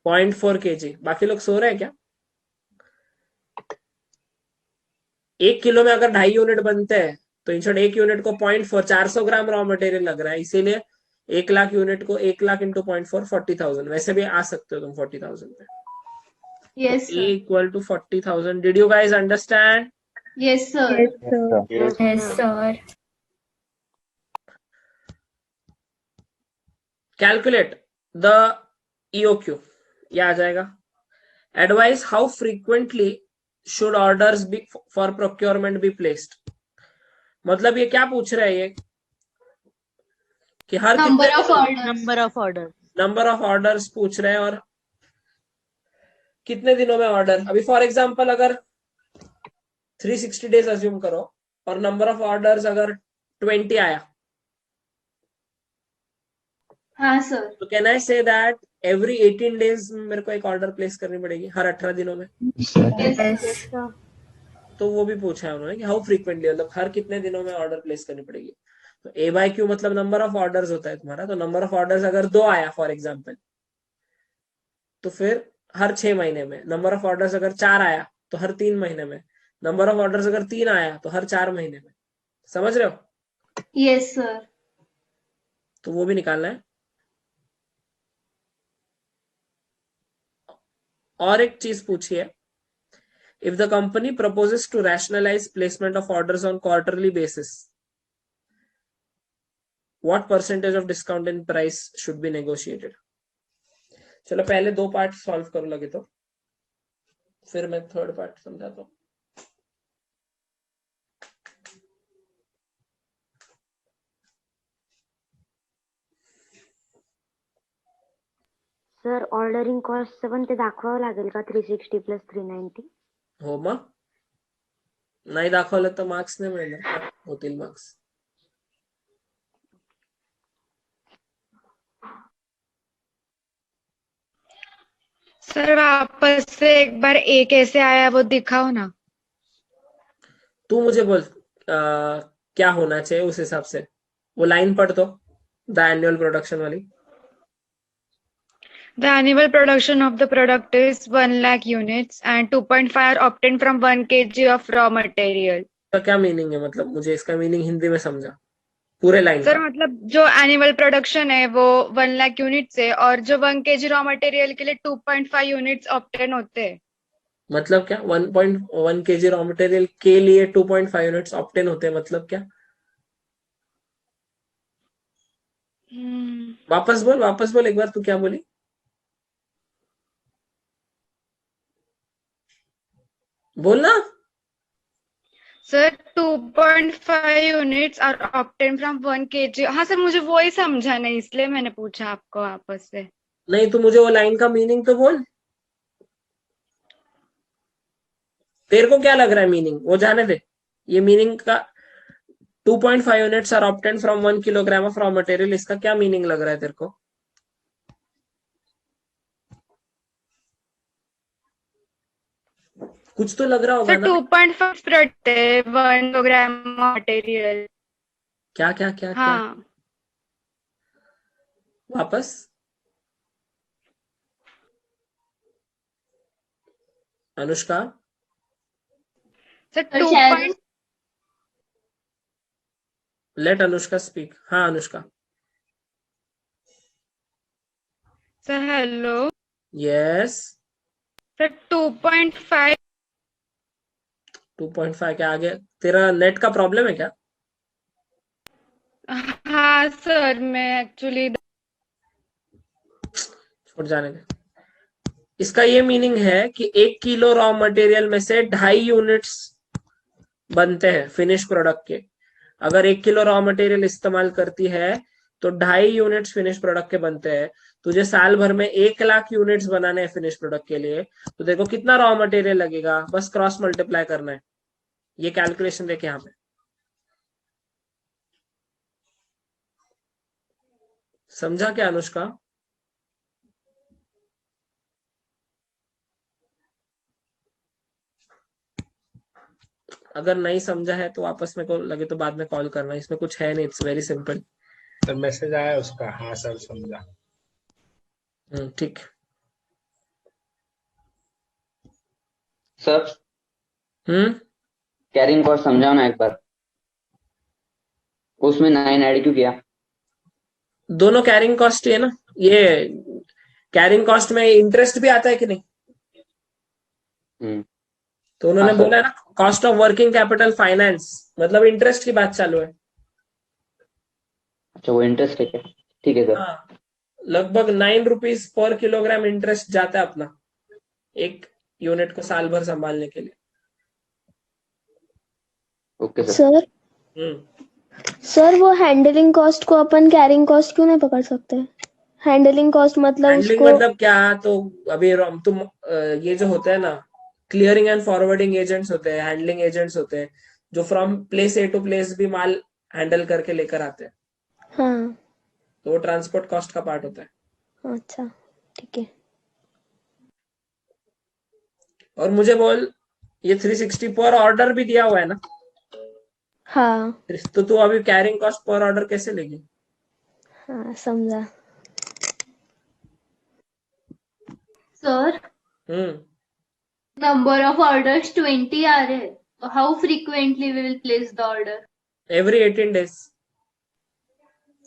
0.4 kg। बाकी लोग सो रहे हैं क्या? 1 किलो में अगर 2.5 यूनिट बनते हैं तो इंशॉर्ट 1 यूनिट को 400 ग्राम रॉ मटेरियल लग रहा है। इसीलिए 1 लाख यूनिट को 1 लाख इंटू 0.4 40,000। वैसे भी आ सकते हो तुम 40,000 पे। Yes A sir। equal to 40,000। Did you guys understand? Yes sir। Yes sir। Calculate the EOQ। ये आ जाएगा। Advise how frequently should orders be for procurement be placed। मतलब ये क्या पूछ रहा है ये कि हर number of order. Number of orders पूछ रहे हैं और कितने दिनों में ऑर्डर। अभी फॉर एग्जांपल अगर 360 डेज अज्यूम करो और नंबर ऑफ ऑर्डर्स अगर 20 आया, हाँ सर। तो can I say that every 18 days मेरे को एक ऑर्डर प्लेस करनी पड़ेगी, हर 18 दिनों में? Yes। तो वो भी पूछा है उन्होंने कि हाउ फ्रीक्वेंटली, मतलब हर कितने दिनों में ऑर्डर प्लेस करनी पड़ेगी। तो ए बाय क्यू मतलब नंबर ऑफ ऑर्डर्स होता है तुम्हारा। तो नंबर ऑफ ऑर्डर्स अगर 2 आया फॉर एग्जांपल तो फिर हर 6 महीने में। नंबर ऑफ ऑर्डर्स अगर 4 आया तो हर 3 महीने में। नंबर ऑफ ऑर्डर्स अगर 3 आया तो हर 4 महीने में। समझ रहे हो? Yes sir. तो वो भी निकालना है। और एक चीज पूछी है, if the company proposes to rationalize placement of orders on quarterly basis, what percentage of discount in price should be negotiated? चलो पहले 2 पार्ट सॉल्व करो लगे तो फिर मैं थर्ड पार्ट समझाता हूँ। सर ऑर्डरिंग कॉस्ट पण ते दाखवावं लागेल का 360 प्लस 390? हो मग नाही दाखवलं तर मार्क्स नाही मिळणार, होतील मार्क्स। सर वापस से एक बार ए कैसे आया वो दिखाओ ना। तू मुझे बोल क्या होना चाहिए उस हिसाब से। वो लाइन पढ़ दो, द एनुअल प्रोडक्शन वाली। The annual production of the product is 1 lakh units and 2.5 are obtained from 1 kg of raw material। तो क्या मीनिंग है? मतलब मुझे इसका मीनिंग हिंदी में समझा पूरे लाइन सर का। मतलब जो एनुअल प्रोडक्शन है वो 1 लाख यूनिट्स है और जो 1 kg रॉ मटेरियल के लिए 2.5 यूनिट्स ऑब्टेन होते हैं। मतलब क्या 1.1 kg रॉ मटेरियल के लिए 2.5 यूनिट्स ऑब्टेन होते हैं? मतलब क्या? वापस बोल एक बार, तू क्या बोली? बोलना। Sir 2.5 units are obtain from 1 kg। हाँ सर, मुझे वो ही समझा नहीं, इसलिए मैंने पूछा आपको वापस से। नहीं, तू मुझे वो लाइन का मीनिंग तो बोल। तेरे को क्या लग रहा है मीनिंग, वो जाने दे। ये मीनिंग का 2.5 units are obtain from 1 kilogram of raw material, इसका क्या मीनिंग लग रहा है तेरे को? कुछ तो लग रहा होगा सर ना। 2.5 स्प्रेड है 1 किलोग्राम मटेरियल। क्या क्या क्या क्या? हाँ वापस। अनुष्का। Sir sir 2. शायद लेट अनुष्का स्पीक। हाँ Anushka. Sir hello. Yes. Sir 2.5। 2.5 क्या आगे? तेरा नेट का प्रॉब्लम है क्या? हाँ सर, मैं एक्चुअली छोड़, जाने दे। इसका ये मीनिंग है कि 1 किलो रॉ मटेरियल में से 2.5 यूनिट्स बनते हैं फिनिश प्रोडक्ट के। अगर 1 किलो रॉ मटेरियल इस्तेमाल करती है तो 2.5 यूनिट्स फिनिश प्रोडक्ट के बनते हैं। तुझे साल भर में 1 लाख यूनिट्स बनाने हैं फिनिश प्रोडक्ट के लिए, तो देखो कितना रॉ मटेरियल लगेगा, बस क्रॉस मल्टीप्लाई करना है। ये कैलकुलेशन देखे यहाँ पे। समझा क्या अनुष्का? अगर नहीं समझा है तो वापस में को लगे तो बाद में कॉल करना, इसमें कुछ है नहीं, इट्स वेरी सिंपल। तो मैसेज आया उसका, हाँ सर समझा। ठीक। सर हम्म। कैरिंग कॉस्ट समझाओ ना एक बार, उसमें 9 ऐड क्यों किया? दोनों कैरिंग कॉस्ट है ना। ये कैरिंग कॉस्ट में इंटरेस्ट भी आता है कि नहीं? तो उन्होंने हाँ सर। बोला है ना, cost of working capital finance, मतलब इंटरेस्ट की बात चालू है। अच्छा, वो इंटरेस्ट है क्या? ठीक है सर। हाँ, लगभग 9 रुपीज पर किलोग्राम इंटरेस्ट जाता है अपना, एक यूनिट को साल भर संभालने के लिए। Okay sir. सर हम्म। सर वो हैंडलिंग कॉस्ट को अपन कैरिंग कॉस्ट क्यों नहीं पकड़ सकते? हैंडलिंग कॉस्ट मतलब हैंडलिंग उसको मतलब क्या? तो अभी तुम ये जो होता है ना, क्लियरिंग एंड फॉरवर्डिंग एजेंट्स होते हैं, हैंडलिंग एजेंट्स होते हैं, जो from place A to place भी माल हैंडल करके लेकर आते हैं, हाँ तो वो ट्रांसपोर्ट कॉस्ट का पार्ट होता है। अच्छा ठीक है। और मुझे बोल, ये 360 पर ऑर्डर भी दिया हुआ है ना, हाँ तो तू अभी कैरिंग कॉस्ट पर ऑर्डर कैसे लेगी? हाँ समझा। Sir hmm. number of orders 20 आ रहे हैं, तो how frequently we will place the order? Every 18 days.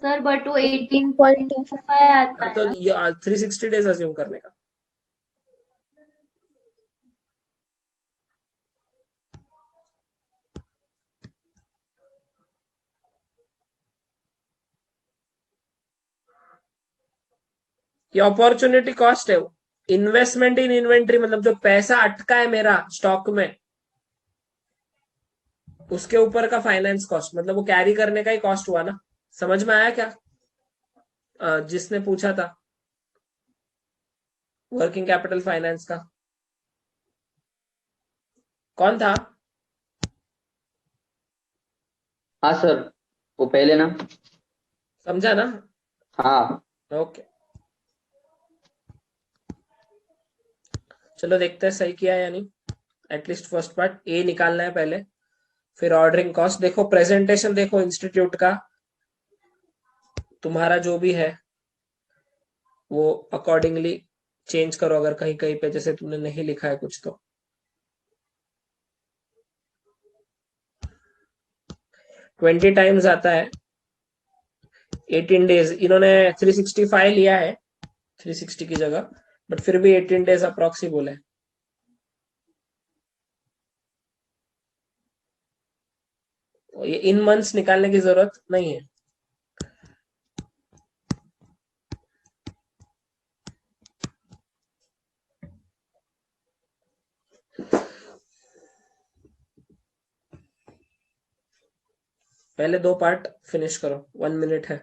Sir but वो 18.25 18.25 आता है तो ना। ये 360 डेज अज्यूम करने का। ये अपॉर्चुनिटी कॉस्ट है। इन्वेस्टमेंट इन इन्वेंट्री मतलब जो पैसा अटका है मेरा स्टॉक में, उसके ऊपर का फाइनेंस कॉस्ट, मतलब वो कैरी करने का ही कॉस्ट हुआ ना। समझ में आया क्या? जिसने पूछा था वर्किंग कैपिटल फाइनेंस का, कौन था? हाँ सर, वो पहले ना। समझा ना? हाँ। ओके, चलो देखते हैं सही किया या नहीं। एटलीस्ट फर्स्ट पार्ट ए निकालना है पहले, फिर ऑर्डरिंग कॉस्ट देखो, प्रेजेंटेशन देखो इंस्टीट्यूट का, तुम्हारा जो भी है वो अकॉर्डिंगली चेंज करो, अगर कहीं कहीं पे जैसे तुमने नहीं लिखा है कुछ तो। 20 टाइम्स आता है 18 डेज, इन्होंने 365 लिया है 360 की जगह, बट फिर भी 18 डेज अप्रॉक्सी बोले। ये इन मंथ्स निकालने की जरूरत नहीं है। पहले 2 पार्ट फिनिश करो, 1 मिनट है।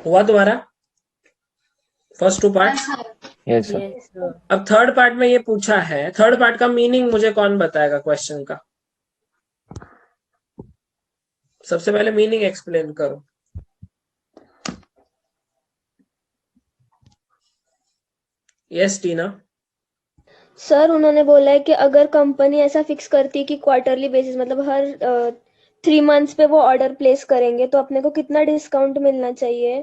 हुआ तुम्हारा फर्स्ट 2 पार्ट? Yes sir. अब थर्ड पार्ट में ये पूछा है, थर्ड पार्ट का मीनिंग मुझे कौन बताएगा क्वेश्चन का? सबसे पहले मीनिंग एक्सप्लेन करो। यस टीना। सर उन्होंने बोला है कि अगर कंपनी ऐसा फिक्स करती है कि क्वार्टरली बेसिस मतलब हर 3 मंथ्स पे वो ऑर्डर प्लेस करेंगे तो अपने को कितना डिस्काउंट मिलना चाहिए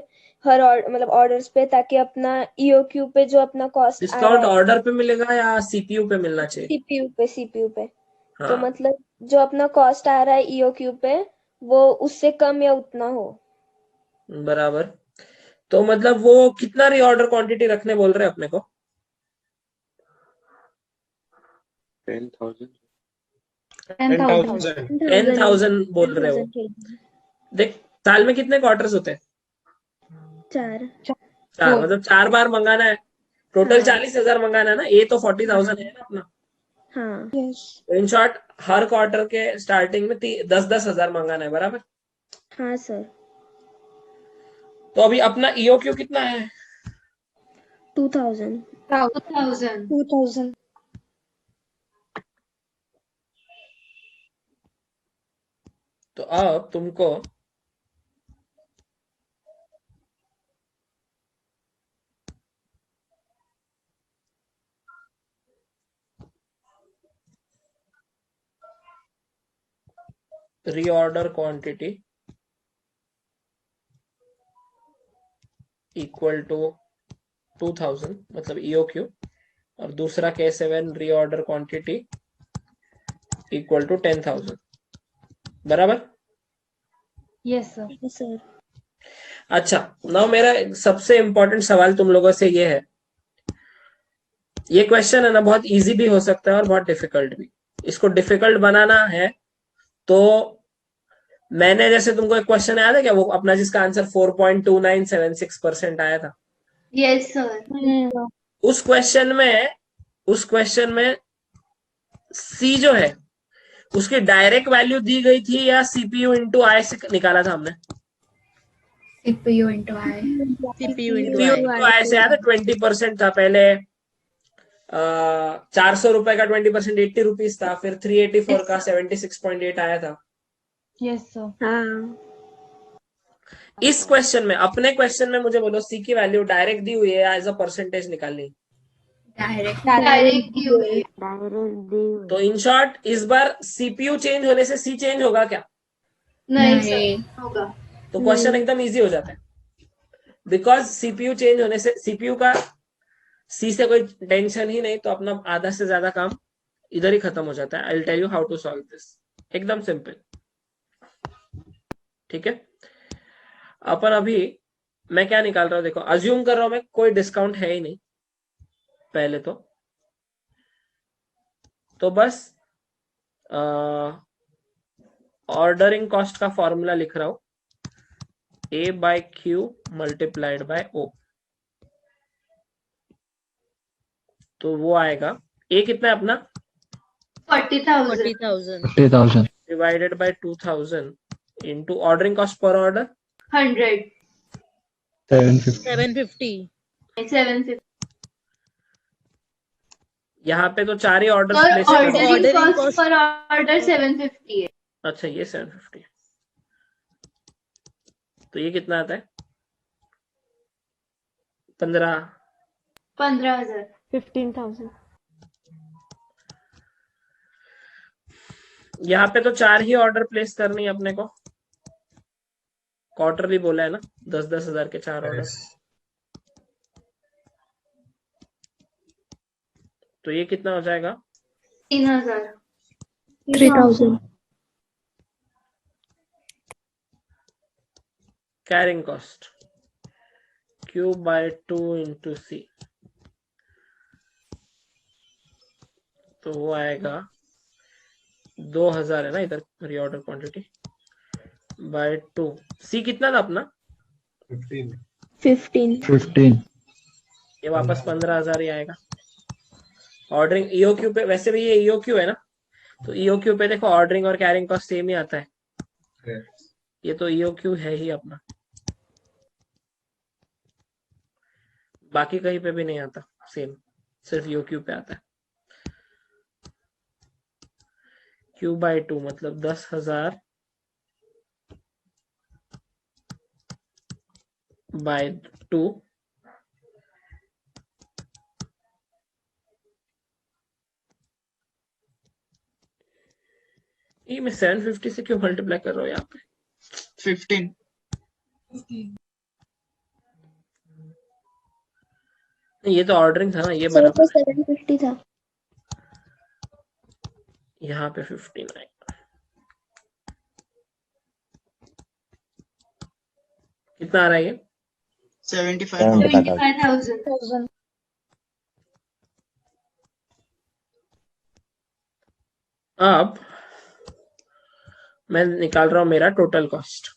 हर मतलब ऑर्डर्स पे, ताकि अपना ईओक्यू पे जो अपना कॉस्ट आ डिस्काउंट रहा है ऑर्डर पे मिलेगा या सीपीयू पे मिलना चाहिए? सीपीयू पे तो हाँ, मतलब जो अपना कॉस्ट आ रहा है ईओक्यू पे वो उससे कम या उतना हो। बराबर। तो मतलब वो कितना रीऑर्डर क्वांटिटी रखने बोल रहे हैं अपने को? 10,000 बोल रहे हो। 10,000 देख, साल में कितने क्वार्टर्स होते हैं? 4 4, मतलब 4 बार मंगाना है। टोटल हाँ। 40,000 मंगाना है ना, ये तो 40,000 है ना अपना। हाँ तो इन शॉर्ट हर क्वार्टर के स्टार्टिंग में 10-10 हजार मंगाना है, बराबर? हाँ सर। तो अभी अपना ईओक्यू कितना है? 2,000 तो अब तुमको रीऑर्डर क्वांटिटी इक्वल टू 2,000 मतलब ईओक्यू, और दूसरा K7 reorder quantity equal to 10,000, बराबर? Yes sir. सर। अच्छा, नाउ मेरा सबसे इंपॉर्टेंट सवाल तुम लोगों से ये है, ये क्वेश्चन है ना बहुत इजी भी हो सकता है और बहुत डिफिकल्ट भी। इसको डिफिकल्ट बनाना है तो मैंने जैसे तुमको एक क्वेश्चन याद है क्या, वो अपना जिसका आंसर 4.2976% आया था? Yes sir. उस क्वेश्चन में सी जो है उसकी डायरेक्ट वैल्यू दी गई थी या सीपीयू इंटू आई से निकाला था हमने? सीपीयू इंटू आई। सीपीयू इंटू आई से याद है 20% था पहले। 400 रुपए का 20% 80 रुपीज था, फिर 384 का 76.8 आया था। Yes sir. हाँ इस क्वेश्चन में, अपने क्वेश्चन में मुझे बोलो सी की वैल्यू डायरेक्ट दी हुई है एज अ परसेंटेज निकालनी? डायरेक्ट दी हुई। तो इन शॉर्ट इस बार सीपीयू चेंज होने से सी चेंज होगा क्या? नहीं सर होगा। तो क्वेश्चन एकदम इजी हो जाता है, बिकॉज सीपीयू चेंज होने से सीपीयू का सी से कोई टेंशन ही नहीं, तो अपना आधा से ज्यादा काम इधर ही खत्म हो जाता है। I will tell you how to solve this, एकदम सिंपल। ठीक है, अपन अभी मैं क्या निकाल रहा हूं देखो, अज्यूम कर रहा हूं मैं कोई डिस्काउंट है ही नहीं पहले तो बस ऑर्डरिंग कॉस्ट का फॉर्मूला लिख रहा हूं, A/Q × O। तो वो आएगा, ए कितना है अपना 40,000 40,000 divided by 2000 into ordering cost per order 100 750 750 यहाँ पे तो 4 ही ऑर्डर और प्लेस कर रहे हैं। ऑर्डरिंग कॉस्ट पर ऑर्डर 750 है। अच्छा ये 750, तो ये कितना आता है 15,000 15,000 यहाँ पे तो 4 ही ऑर्डर प्लेस करनी है अपने को, क्वार्टरली बोला है ना, 10-10 हजार के 4 ऑर्डर। तो ये कितना हो जाएगा 3,000 carrying cost Q by 2 into C, तो वो आएगा 2000 है ना इधर रीऑर्डर क्वांटिटी बाय 2। सी कितना था अपना 15 ये वापस 15,000 ही आएगा। ऑर्डरिंग ईओक्यू पे, वैसे भी ये ईओक्यू है ना, तो ईओक्यू पे देखो ऑर्डरिंग और कैरिंग कॉस्ट सेम ही आता है, ये तो ईओक्यू है ही अपना, बाकी कहीं पे भी नहीं आता सेम, सिर्फ ईओक्यू पे आता है। Q by 2 मतलब 10,000 बाय 2 ये मैं 750 से क्यों मल्टीप्लाई कर रहा हूँ यहाँ पे 15 ये तो ऑर्डरिंग था ना, ये सर बराबर तो 750 था। यहाँ पे 15 आएगा। कितना आ रहा है ये 75,000 अब मैं निकाल रहा हूं मेरा टोटल कॉस्ट।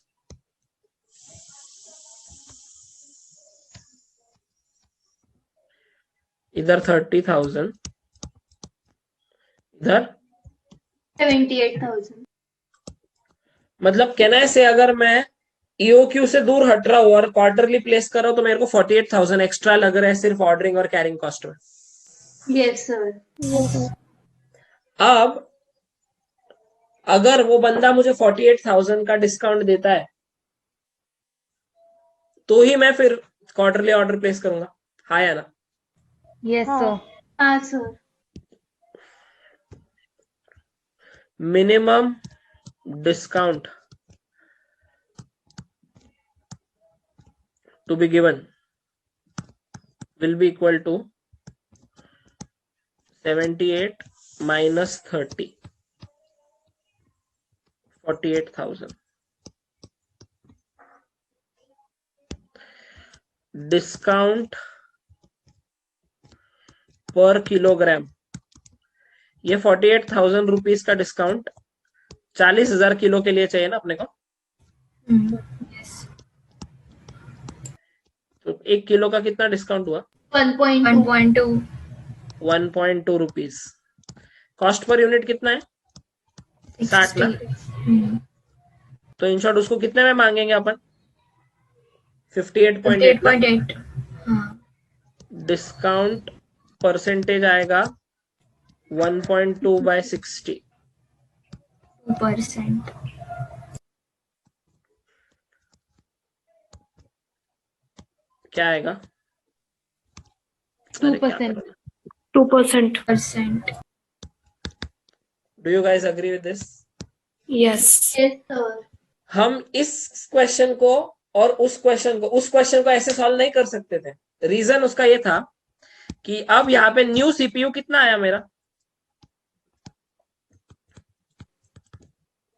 इधर 30,000, इधर 78,000 मतलब कहना है से अगर मैं ईओक्यू से दूर हट रहा हूं और क्वार्टरली प्लेस कर रहा हूं तो मेरे को 48,000 एक्स्ट्रा लग रहा है सिर्फ ऑर्डरिंग और कैरिंग कॉस्ट में। Yes sir. अब अगर वो बंदा मुझे 48,000 का डिस्काउंट देता है तो ही मैं फिर क्वार्टरली ऑर्डर प्लेस करूंगा, हाँ या ना? Yes sir. हाँ sir. Minimum discount to be given will be equal to 78 minus 30, 48,000. Discount पर किलोग्राम, ये 48,000 रुपीज का डिस्काउंट 40,000 किलो के लिए चाहिए ना अपने को। तो 1 किलो का कितना डिस्काउंट हुआ 1.2 रुपीज। कॉस्ट पर यूनिट कितना है 60 ना, तो इन शॉर्ट उसको कितने में मांगेंगे अपन 58.8। डिस्काउंट परसेंटेज आएगा 1.2 by 60 2%। क्या आएगा 2%। Do you guys agree with this? Yes sir. हम इस क्वेश्चन को और उस क्वेश्चन को ऐसे सॉल्व नहीं कर सकते थे। रीजन उसका ये था कि अब यहाँ पे न्यू सीपीयू कितना आया मेरा,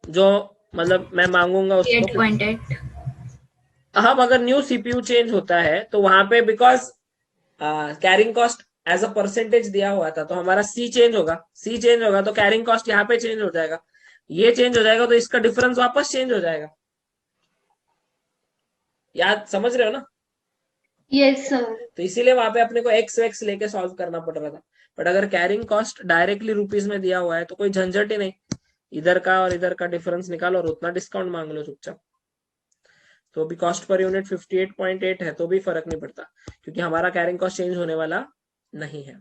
जो मतलब मैं मांगूंगा उसको 8.8। अब अगर न्यू सीपीयू चेंज होता है तो वहां पे because carrying cost as a percentage दिया हुआ था तो हमारा सी चेंज होगा तो कैरिंग कॉस्ट यहाँ पे चेंज हो जाएगा, ये चेंज हो जाएगा तो इसका डिफरेंस वापस चेंज हो जाएगा। याद समझ रहे हो ना? Yes sir. तो इसीलिए वहां पे अपने को एक्स लेके सॉल्व करना पड़ रहा था। बट अगर कैरिंग कॉस्ट डायरेक्टली रुपीज में दिया हुआ है तो कोई झंझट ही नहीं, इधर का और इधर का डिफरेंस निकालो और उतना डिस्काउंट मांग लो चुपचाप। तो अभी कॉस्ट पर यूनिट 58.8 है तो भी फर्क नहीं पड़ता क्योंकि हमारा कैरिंग कॉस्ट चेंज होने वाला नहीं है।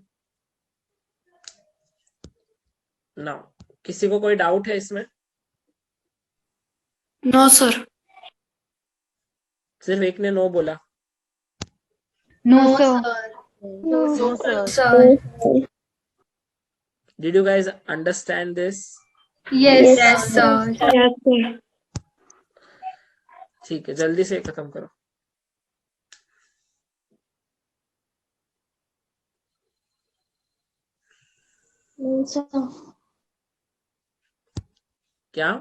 नाउ किसी को कोई डाउट है इसमें? No sir. सिर्फ एक ने नो बोला। No, No, sir. No, sir. Sir. Did you guys understand this? Yes, Yes, sir. Yes, sir. ठीक है, जल्दी से खत्म करो। क्या?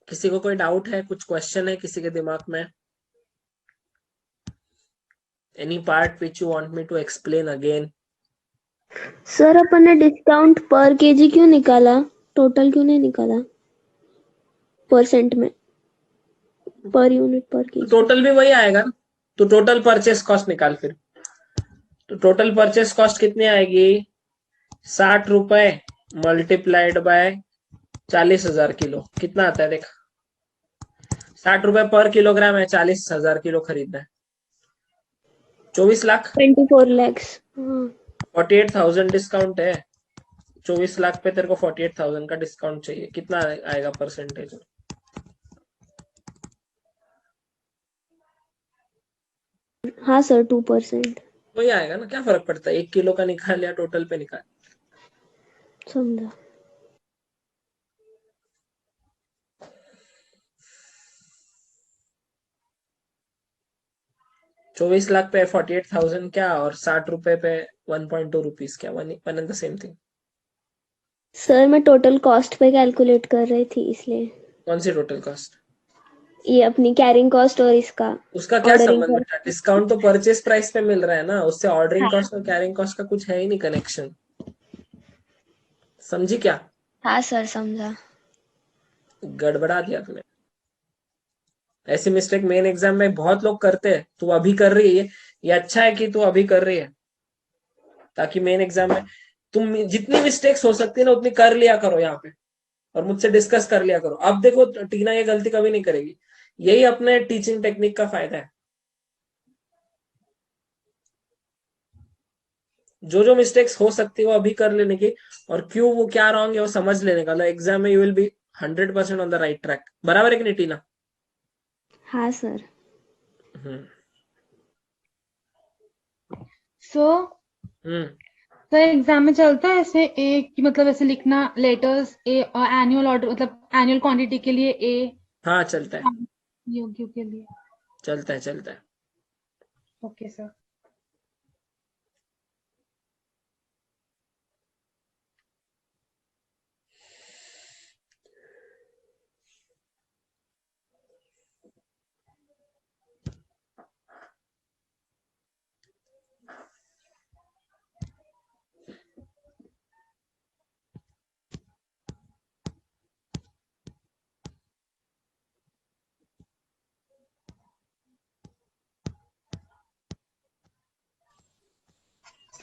किसी को कोई डाउट है, कुछ क्वेश्चन है किसी के दिमाग में? Any part which you want me to explain again? Sir अपन ने डिस्काउंट पर केजी क्यों निकाला, टोटल क्यों नहीं निकाला परसेंट में, पर यूनिट पर केजी? टोटल भी वही आएगा ना, तो टोटल परचेस कॉस्ट निकाल फिर। तो टोटल परचेस कॉस्ट कितनी आएगी? 60 रुपए मल्टीप्लाइड बाय 40,000 किलो, कितना आता है देख। 60 रुपए पर किलोग्राम है, 40,000 किलो खरीदना है, 24 लाख, 24 lakhs। 48,000 डिस्काउंट है, 24 लाख पे तेरे को 48,000 का डिस्काउंट चाहिए, कितना आएगा परसेंटेज? हाँ सर 2%। वही आएगा ना, क्या फर्क पड़ता है 1 किलो का निकाल या टोटल पे निकाल। समझा। चौबीस लाख पे 48,000 क्या, और 60 रुपए पे 1.2 रुपीज क्या, one and the same thing. Sir मैं टोटल कॉस्ट पे कैलकुलेट कर रही थी इसलिए। कौन सी टोटल कॉस्ट? ये अपनी कैरिंग कॉस्ट और इसका उसका क्या ऑर्डरिंग संबंध बेटा? डिस्काउंट तो परचेस प्राइस पे मिल रहा है ना, उससे ऑर्डरिंग कॉस्ट और कैरिंग कॉस्ट का कुछ है ही नहीं कनेक्शन। समझी क्या? हाँ सर समझा। गड़बड़ा दिया तूने। ऐसी मिस्टेक मेन एग्जाम में बहुत लोग करते हैं, तू अभी कर रही है, ये अच्छा है कि तू अभी कर रही है, ताकि मेन एग्जाम में तुम जितनी मिस्टेक्स हो सकती है ना उतनी कर लिया करो यहाँ पे, और मुझसे डिस्कस कर लिया करो। अब देखो टीना ये गलती कभी नहीं करेगी, यही अपने टीचिंग टेक्निक का फायदा है। जो जो मिस्टेक्स हो सकती है वो अभी कर लेने की, और क्यों वो क्या रॉन्ग है वो समझ लेने का। एग्जाम में you will be 100% on the right track. बराबर है कि नहीं टीना? हाँ सर। तो एग्जाम में चलता है ऐसे ए की, मतलब ऐसे लिखना लेटर्स ए और एनुअल ऑर्डर, मतलब एनुअल क्वांटिटी के लिए ए। हाँ चलता है, योग्य के लिए चलता है। Okay sir.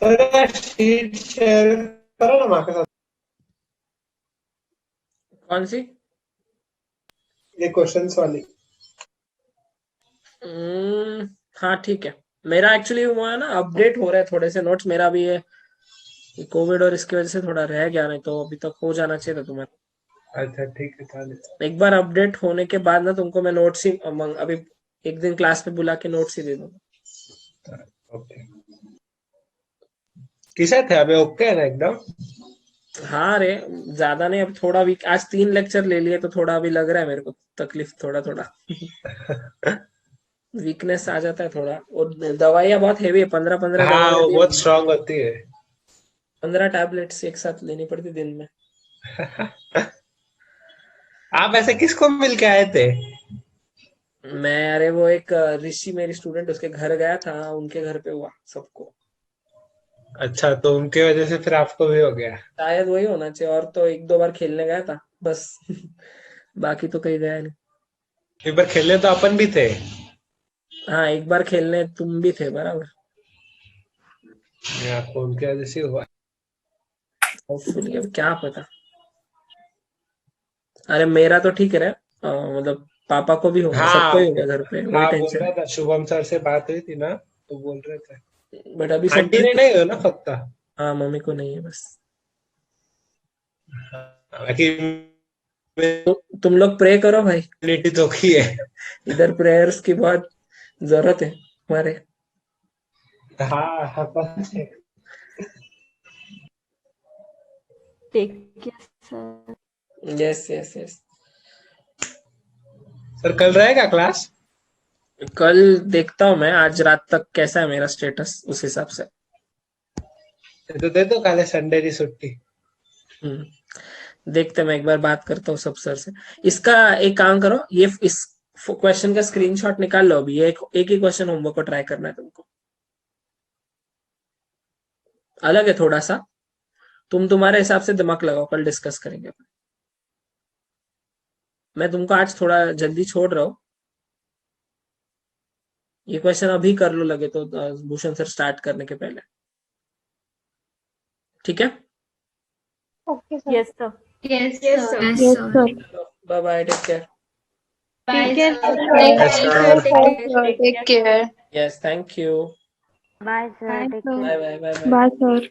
Sir sheet share करो ना माझ्या साथ। कौन सी? ये क्वेश्चंस वाली। हाँ ठीक है। मेरा एक्चुअली वो है ना, अपडेट हो रहा है थोड़े से नोट्स, मेरा भी ये कोविड और इसकी वजह से थोड़ा रह गया, नहीं तो अभी तक हो जाना चाहिए था तुम्हारा। अच्छा ठीक है चालेल। एक बार अपडेट होने के बाद ना तुमको मैं नोट्स ही अभी एक दिन क्लास पे बुला के नोट्स ही दे दूंगा। ओके कैसा थे अभी? ओके है ना एकदम? हाँ रे, ज्यादा नहीं, अब थोड़ा वीक, आज 3 लेक्चर ले लिए तो थोड़ा अभी लग रहा है मेरे को तकलीफ थोड़ा थोड़ा वीकनेस आ जाता है थोड़ा, और दवाइयाँ बहुत हेवी है, 15 हाँ वो दवाइयाँ बहुत स्ट्रांग होती है। 15 टैबलेट्स एक साथ लेनी पड़ती दिन में। आप ऐसे किसको मिल के आए थे? मैं, अरे वो एक ऋषि मेरी स्टूडेंट, उसके घर गया था, उनके घर पे हुआ सबको। अच्छा तो उनके वजह से फिर आपको भी हो गया? शायद वही होना चाहिए, और तो 1-2 बार खेलने गया था बस बाकी तो कहीं गया नहीं। एक बार खेलने तो अपन भी थे। हाँ, एक बार खेलने तुम भी थे बराबर। आपको उनके वजह से हुआ। होपफुली, अब क्या पता। अरे मेरा तो ठीक है रे, मतलब पापा को भी हो गया, हाँ सबको ही हो गया घर पे, वही हाँ बोल टेंशन। रहा था, शुभम सर से बात हुई थी ना तो बोल रहे थे। बट अभी सब आंटी ने ठीक नहीं हो ना फक्त? हाँ, मम्मी को नहीं है बस। बाकी तुम लोग प्रे करो भाई, इम्यूनिटी तो की है। इधर प्रेयर्स की बहुत जरूरत है हमारे। हाँ हाँ पता है। Take care sir. Yes yes yes. Sir कल रहेगा क्लास? कल देखता हूँ मैं, आज रात तक कैसा है मेरा स्टेटस, उस हिसाब से। तो दे दो काले संडे की छुट्टी। देखते, मैं एक बार बात करता हूँ सब सर से। इसका एक काम करो, ये इस क्वेश्चन का स्क्रीनशॉट निकाल लो अभी, ये एक ही क्वेश्चन होमवर्क को ट्राई करना है तुमको, अलग है थोड़ा सा, तुम तुम्हारे हिसाब से दिमाग लगाओ, कल डिस्कस करेंगे। मैं तुमको आज थोड़ा जल्दी छोड़ रहा हूँ, ये क्वेश्चन अभी कर लो लगे तो, भूषण सर स्टार्ट करने के पहले, ठीक है? Okay sir. Yes sir. Yes, Yes, sir. sir. Yes sir. Bye bye, take care. Bye, ठीक है sir. Sir. Take care. Yes, thank you. Bye sir, take care. Bye bye bye bye. Bye sir.